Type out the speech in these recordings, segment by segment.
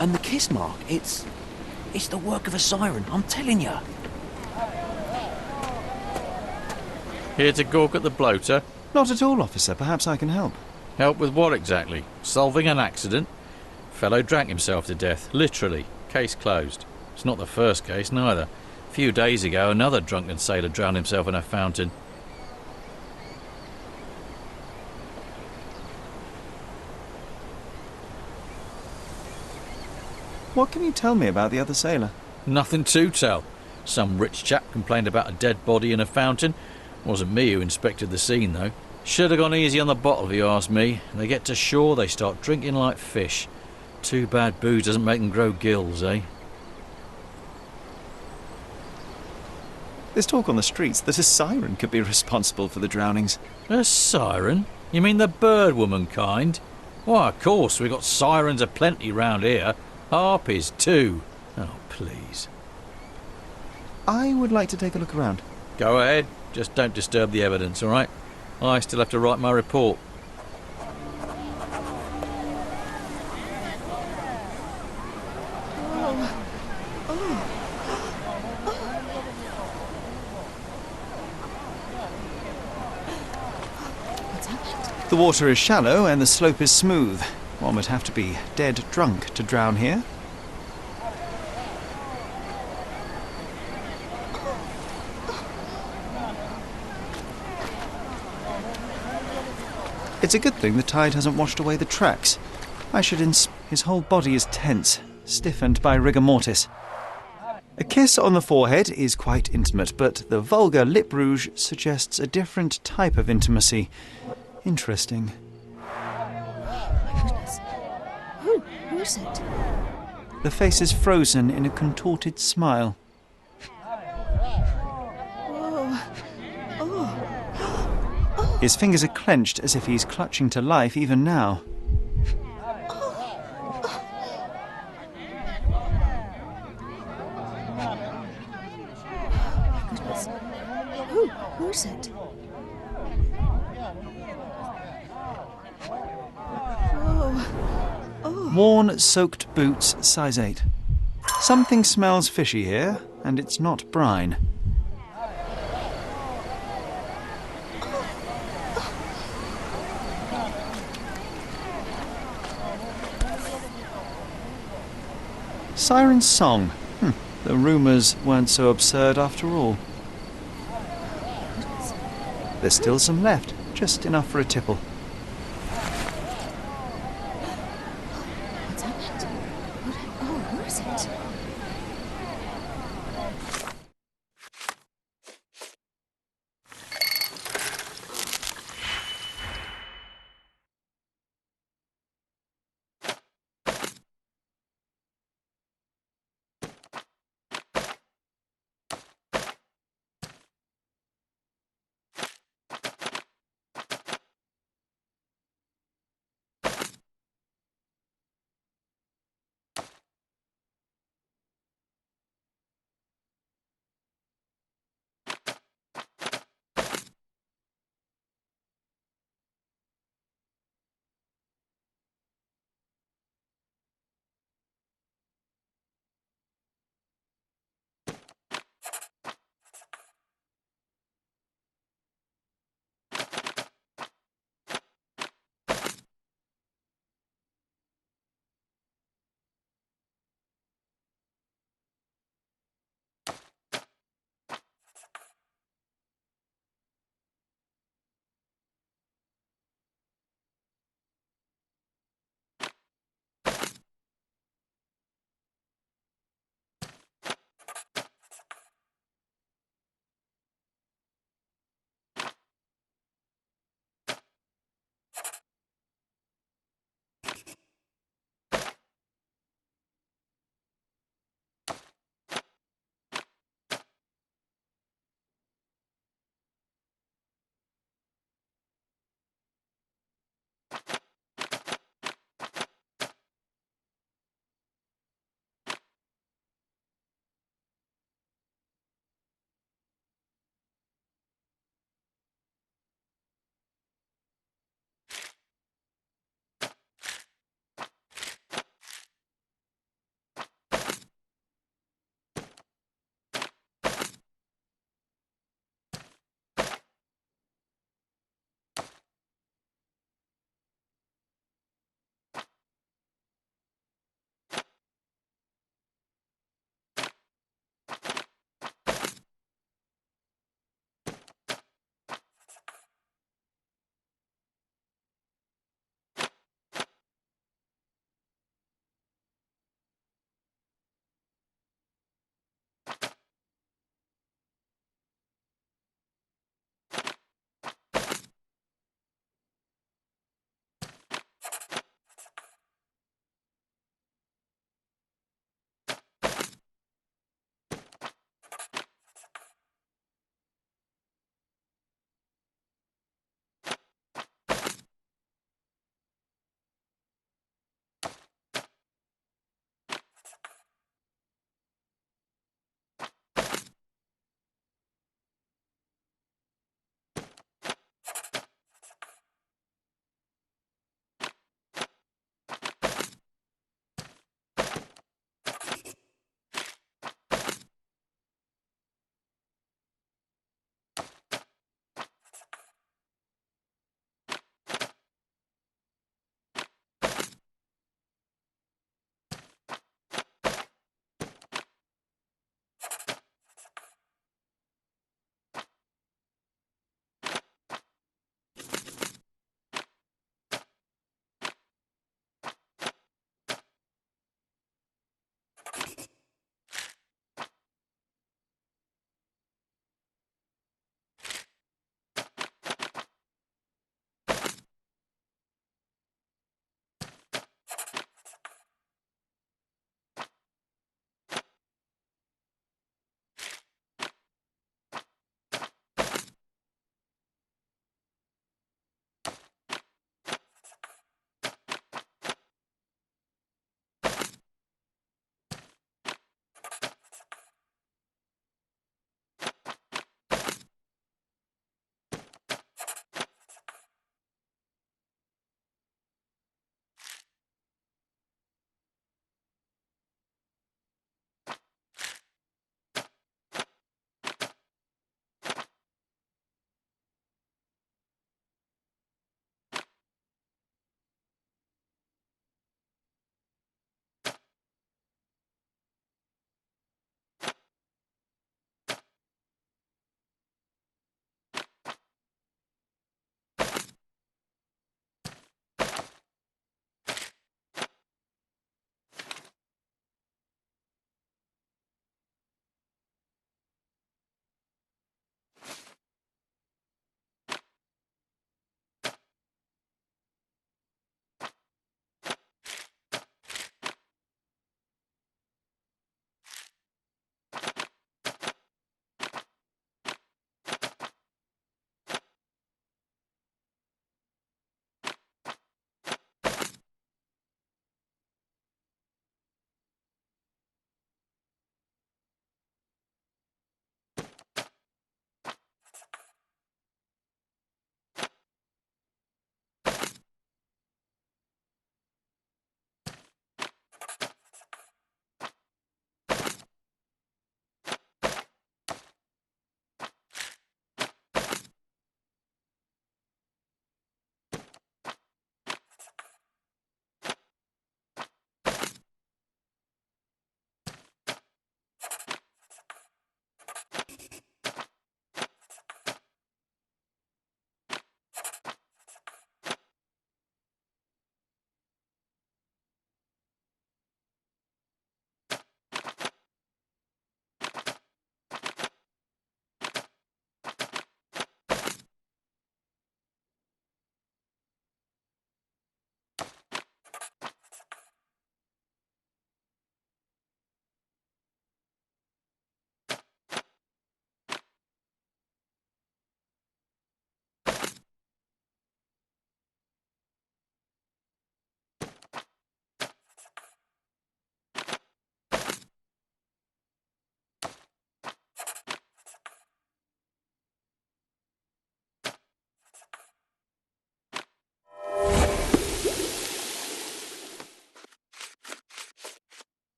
And the kiss mark, it's the work of a siren, I'm telling you. Here to gawk at the bloater? Not at all, officer. Perhaps I can help. Help with what exactly? Solving an accident? Fellow drank himself to death, literally. Case closed. It's not the first case, neither. A few days ago, another drunken sailor drowned himself in a fountain. What can you tell me about the other sailor? Nothing to tell. Some rich chap complained about a dead body in a fountain. Wasn't me who inspected the scene, though. Should have gone easy on the bottle, if you ask me. They get to shore, they start drinking like fish. Too bad booze doesn't make them grow gills, eh? There's talk on the streets that a siren could be responsible for the drownings. A siren? You mean the bird woman kind? Why, of course, we've got sirens aplenty round here. Harpies, too. Oh, please. I would like to take a look around. Go ahead. Just don't disturb the evidence, all right? I still have to write my report. What's happened? The water is shallow and the slope is smooth. One would have to be dead drunk to drown here. It's a good thing the tide hasn't washed away the tracks. His whole body is tense, stiffened by rigor mortis. A kiss on the forehead is quite intimate, but the vulgar lip rouge suggests a different type of intimacy. Interesting. My goodness. Who's it? The face is frozen in a contorted smile. His fingers are clenched as if he's clutching to life even now. My goodness. Who's it? Worn, soaked boots, size 8. Something smells fishy here, and it's not brine. Siren's song. The rumours weren't so absurd after all. There's still some left, just enough for a tipple. What's happened? Who is it?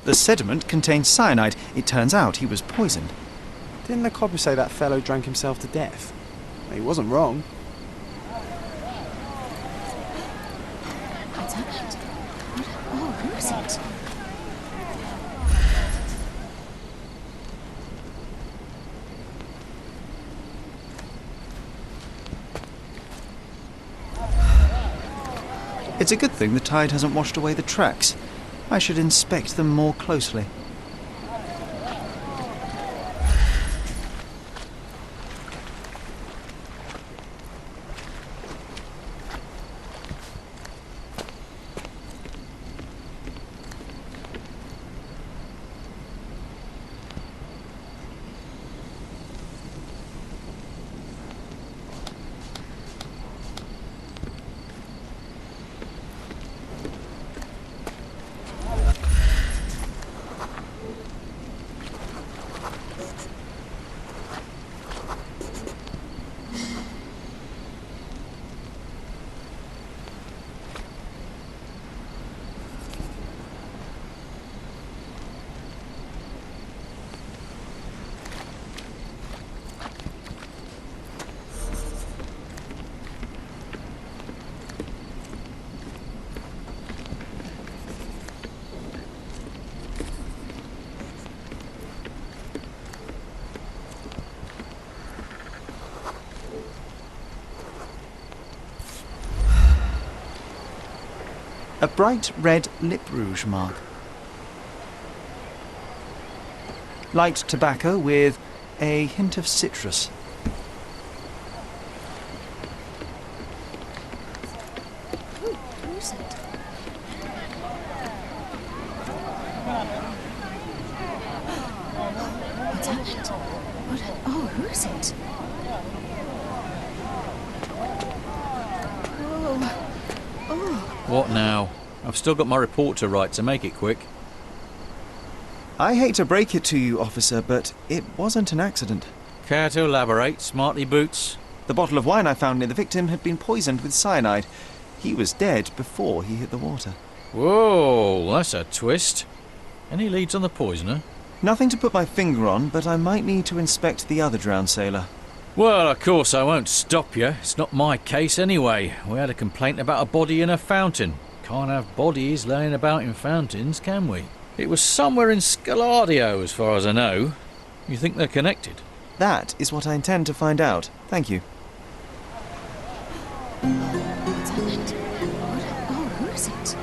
The sediment contained cyanide. It turns out he was poisoned. Didn't the copper say that fellow drank himself to death? He wasn't wrong. Oh, damn it. Oh, who is it? It's a good thing the tide hasn't washed away the tracks. I should inspect them more closely. A bright red lip rouge mark. Light tobacco with a hint of citrus. Who is it? Oh, damn it. Oh, who is it? What now? I've still got my report to write, so make it quick. I hate to break it to you, officer, but it wasn't an accident. Care to elaborate, smarty boots? The bottle of wine I found near the victim had been poisoned with cyanide. He was dead before he hit the water. Whoa, that's a twist. Any leads on the poisoner? Nothing to put my finger on, but I might need to inspect the other drowned sailor. Well, of course I won't stop you. It's not my case anyway. We had a complaint about a body in a fountain. Can't have bodies laying about in fountains, can we? It was somewhere in Scaladio, as far as I know. You think they're connected? That is what I intend to find out. Thank you. Oh, damn it. Oh, who is it?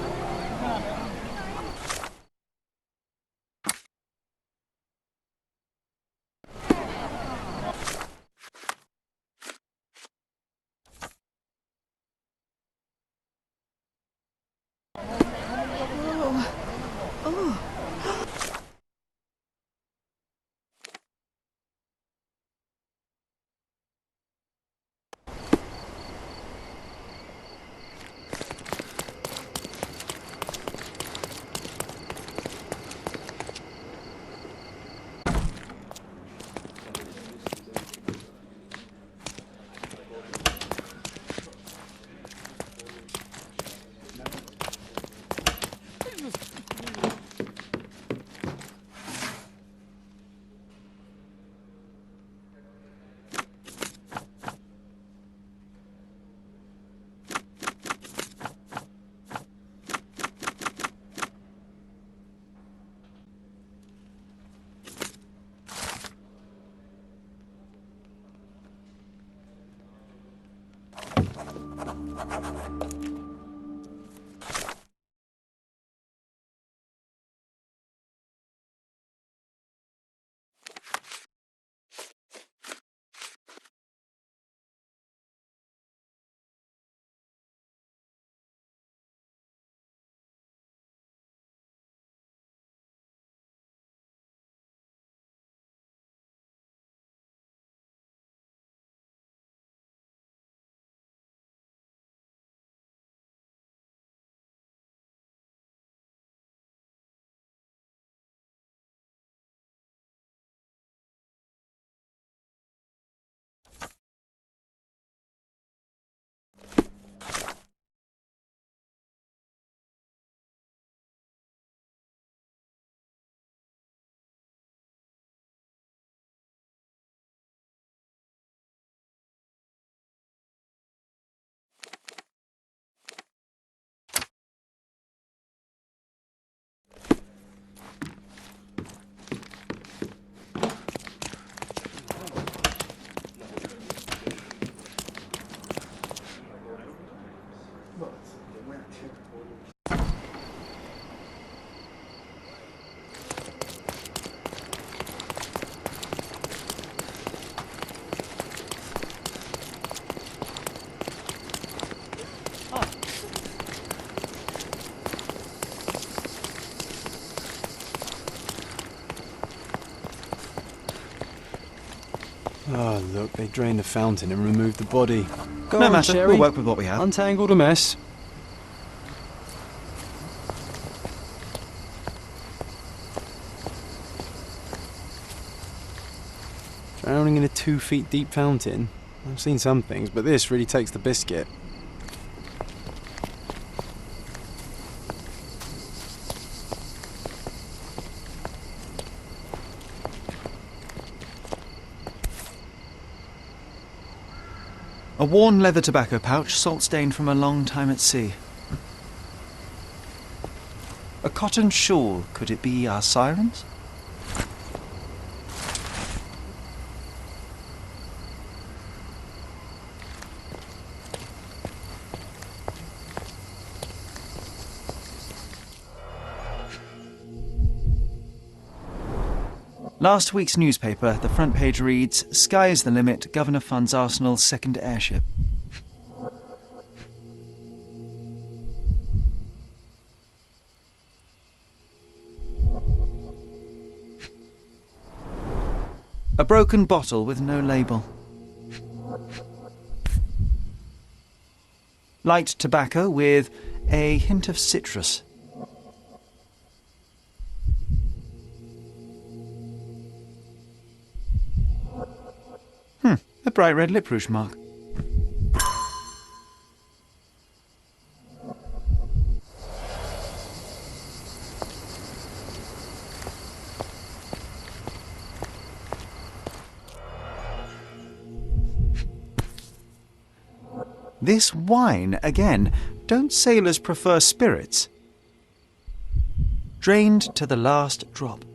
look, they drained the fountain and removed the body. Go No on, matter, Sherry. we'll work with what we have. Untangle the mess. Drowning in a 2 feet deep fountain? I've seen some things, but this really takes the biscuit. A worn leather tobacco pouch, salt-stained from a long time at sea. A cotton shawl. Could it be our sirens? Last week's newspaper, the front page reads, "Sky is the limit, Governor funds Arsenal's second airship." A broken bottle with no label. Light tobacco with a hint of citrus. A bright red lip rouge mark. This wine, again. Don't sailors prefer spirits? Drained to the last drop.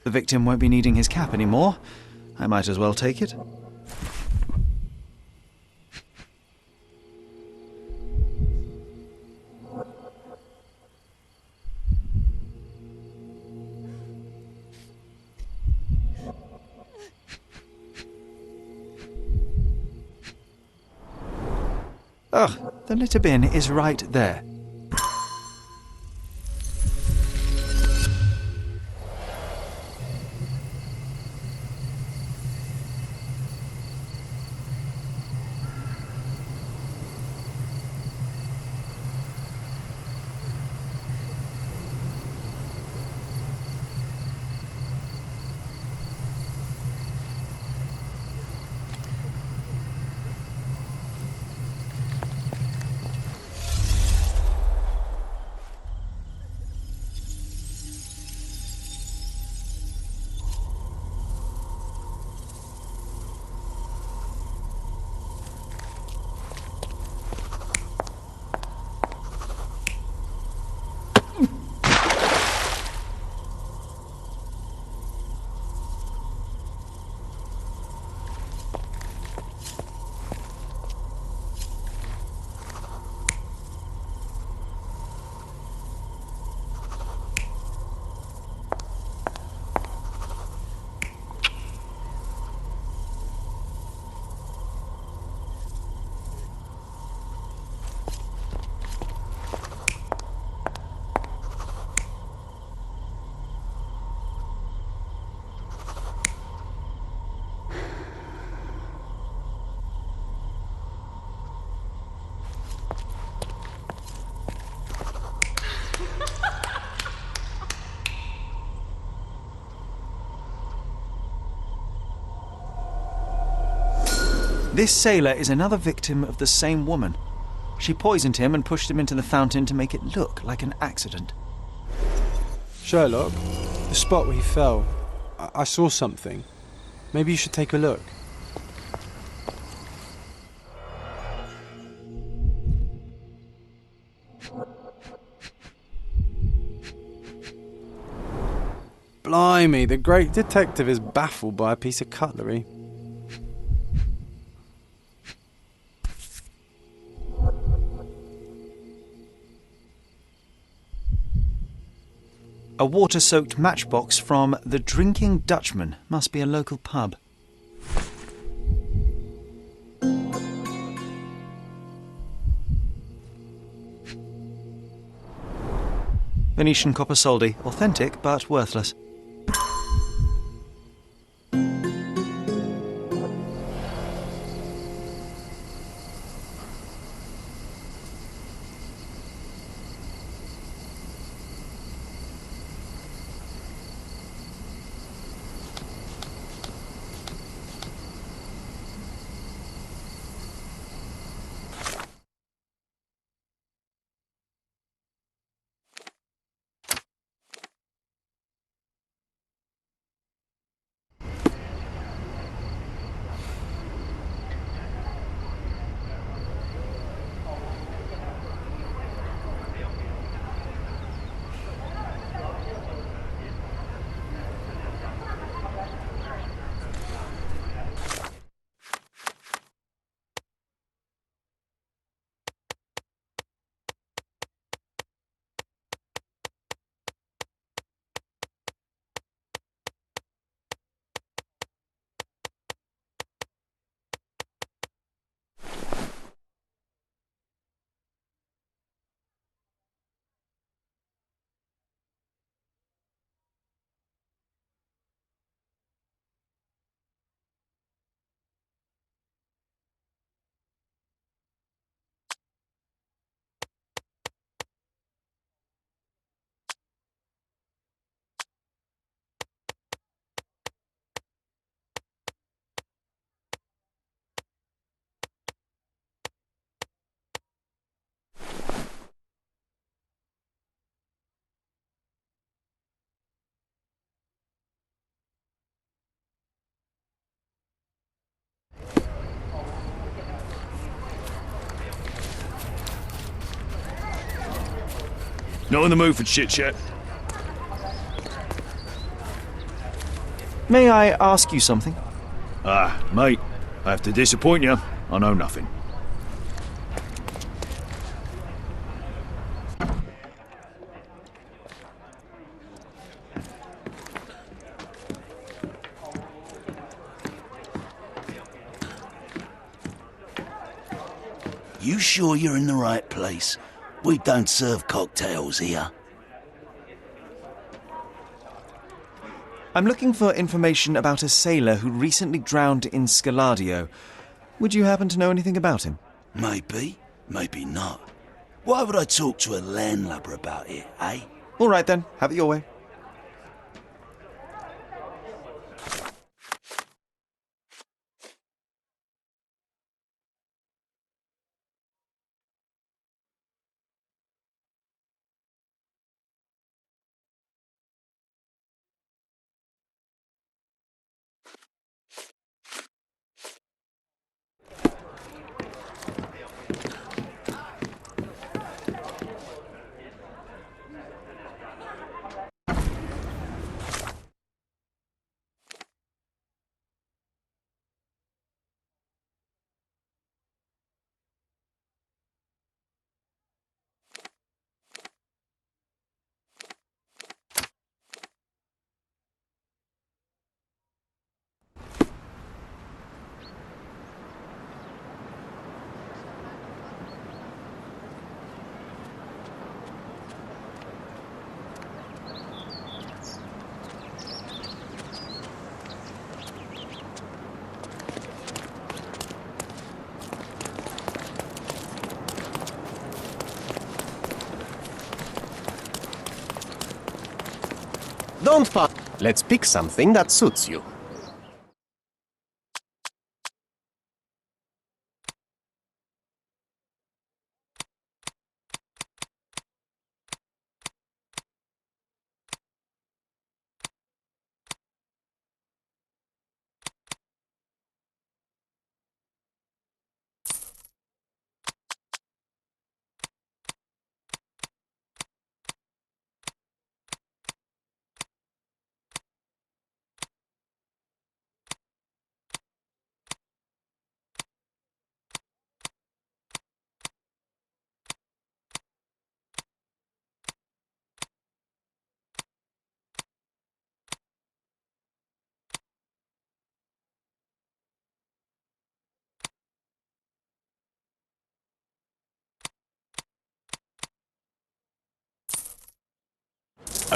The victim won't be needing his cap anymore. I might as well take it. Ugh, the litter bin is right there. This sailor is another victim of the same woman. She poisoned him and pushed him into the fountain to make it look like an accident. Sherlock, the spot where he fell. I saw something. Maybe you should take a look. Blimey, the great detective is baffled by a piece of cutlery. A water-soaked matchbox from The Drinking Dutchman. Must be a local pub. Venetian copper soldi, authentic but worthless. Not in the mood for chit chat. May I ask you something? Ah, mate, I have to disappoint you. I know nothing. You sure you're in the right place? We don't serve cocktails here. I'm looking for information about a sailor who recently drowned in Scaladio. Would you happen to know anything about him? Maybe, maybe not. Why would I talk to a landlubber about it, eh? All right then, have it your way. Don't fuck. Let's pick something that suits you.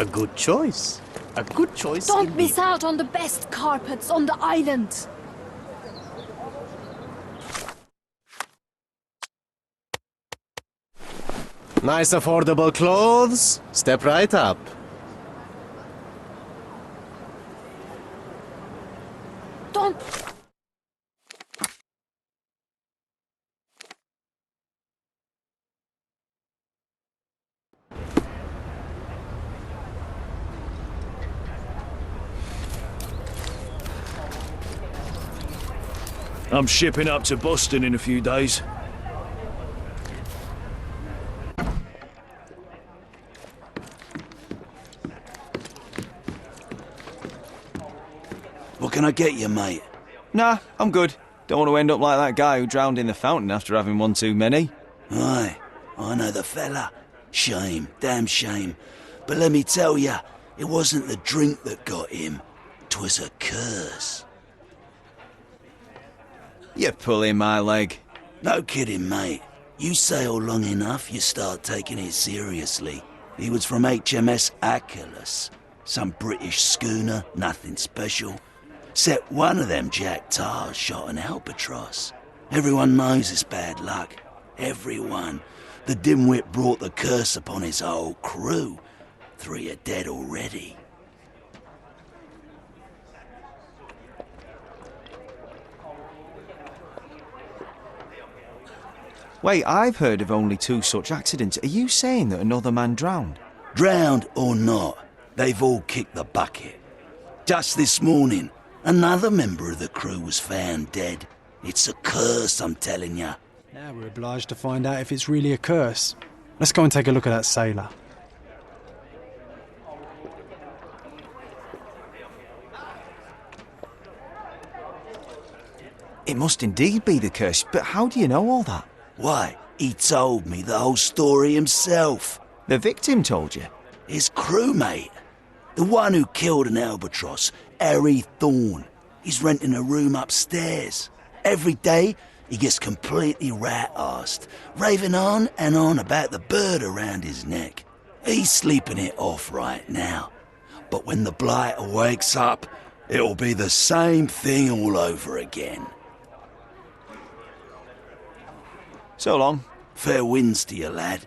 A good choice. A good choice. Don't indeed. miss out on the best carpets on the island. Nice affordable clothes. Step right up. Don't... I'm shipping up to Boston in a few days. What can I get you, mate? Nah, I'm good. Don't want to end up like that guy who drowned in the fountain after having one too many. Aye, I know the fella. Shame, damn shame. But let me tell ya, it wasn't the drink that got him. 'Twas a curse. You're pulling my leg. No kidding, mate. You sail long enough, you start taking it seriously. He was from HMS Achilles. Some British schooner, nothing special. Except one of them Jack Tars shot an albatross. Everyone knows it's bad luck. Everyone. The dimwit brought the curse upon his whole crew. 3 are dead already. Wait, I've heard of only 2 such accidents. Are you saying that another man drowned? Drowned or not, they've all kicked the bucket. Just this morning, another member of the crew was found dead. It's a curse, I'm telling ya. Now we're obliged to find out if it's really a curse. Let's go and take a look at that sailor. It must indeed be the curse, but how do you know all that? Why, he told me the whole story himself. The victim told you? His crewmate. The one who killed an albatross, Harry Thorne. He's renting a room upstairs. Every day, he gets completely rat-arsed, raving on and on about the bird around his neck. He's sleeping it off right now. But when the blighter wakes up, it'll be the same thing all over again. So long. Fair winds to you, lad.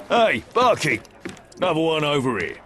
Hey, Barkeep! Another one over here.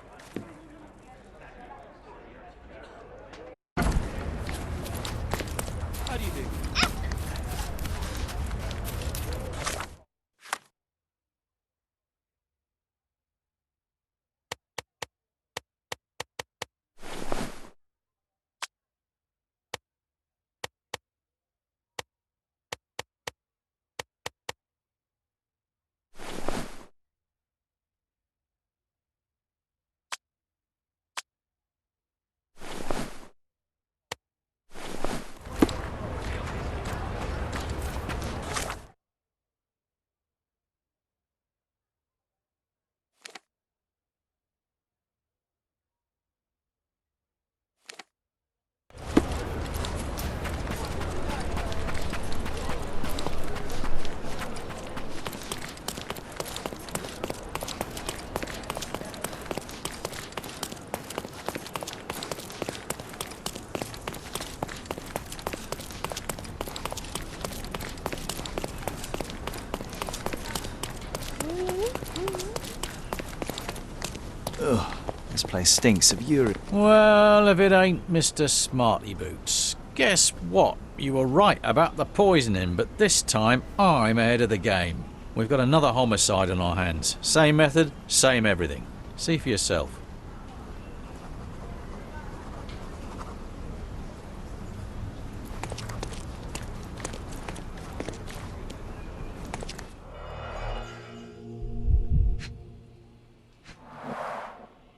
place stinks of urine. Well, if it ain't Mr. Smarty Boots. Guess what? You were right about the poisoning, but this time I'm ahead of the game. We've got another homicide on our hands. Same method, same everything. See for yourself.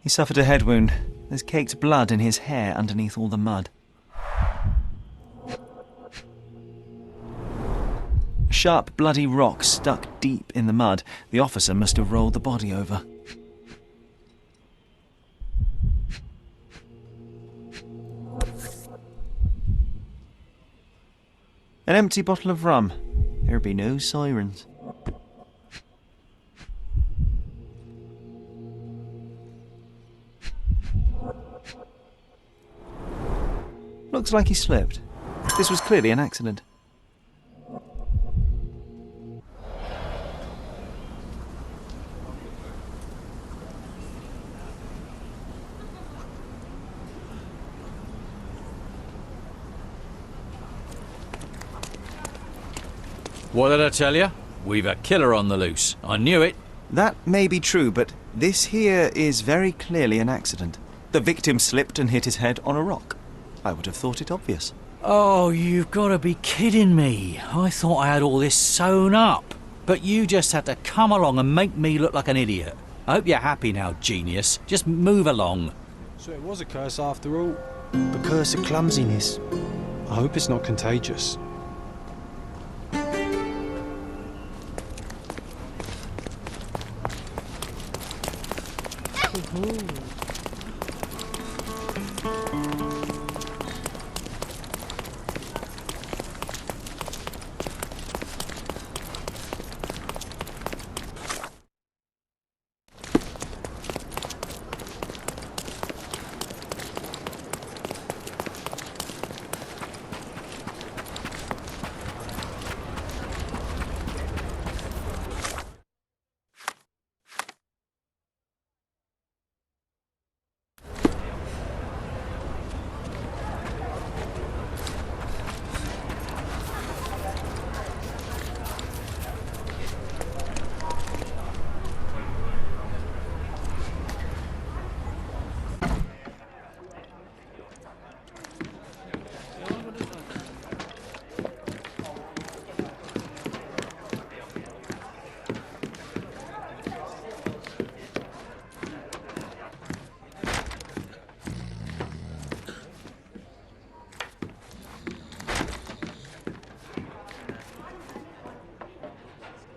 He suffered a head wound. There's caked blood in his hair underneath all the mud. A sharp, bloody rock stuck deep in the mud. The officer must have rolled the body over. An empty bottle of rum. There'd be no sirens. Looks like he slipped. This was clearly an accident. What did I tell you? We've a killer on the loose. I knew it. That may be true, but this here is very clearly an accident. The victim slipped and hit his head on a rock. I would have thought it obvious. Oh, you've got to be kidding me. I thought I had all this sewn up. But you just had to come along and make me look like an idiot. I hope you're happy now, genius. Just move along. So it was a curse after all. The curse of clumsiness. I hope it's not contagious.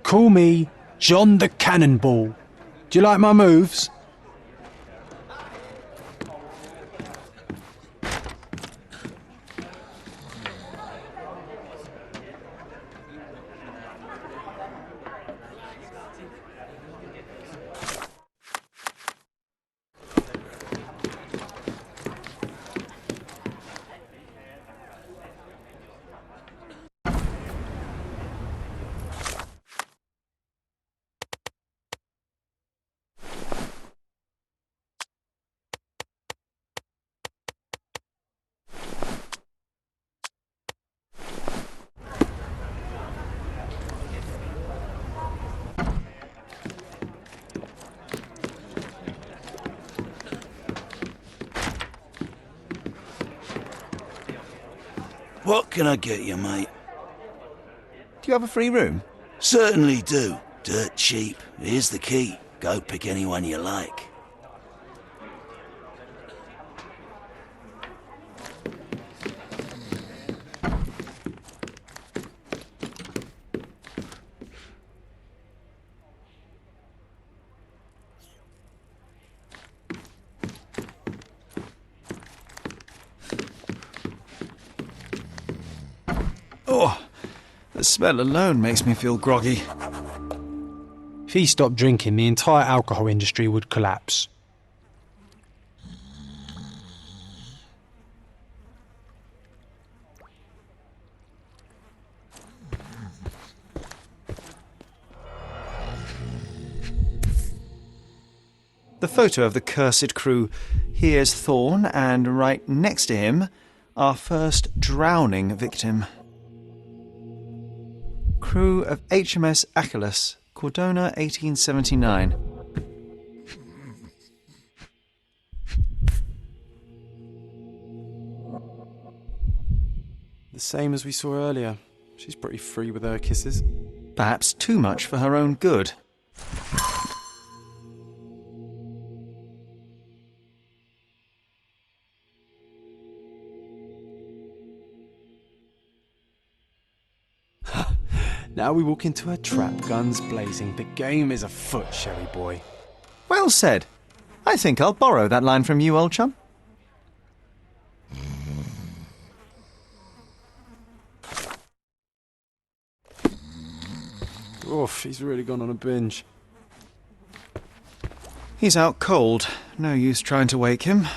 Call me John the Cannonball. Do you like my moves? What can I get you, mate? Do you have a free room? Certainly do. Dirt cheap. Here's the key. Go pick anyone you like. Oh, the smell alone makes me feel groggy. If he stopped drinking, the entire alcohol industry would collapse. The photo of the cursed crew. Here's Thorn, and right next to him, our first drowning victim. Crew of HMS Achilles, Cordona, 1879. The same as we saw earlier. She's pretty free with her kisses. Perhaps too much for her own good. Now we walk into a trap, guns blazing. The game is afoot, Sherry boy. Well said. I think I'll borrow that line from you, old chum. Oof, he's really gone on a binge. He's out cold. No use trying to wake him.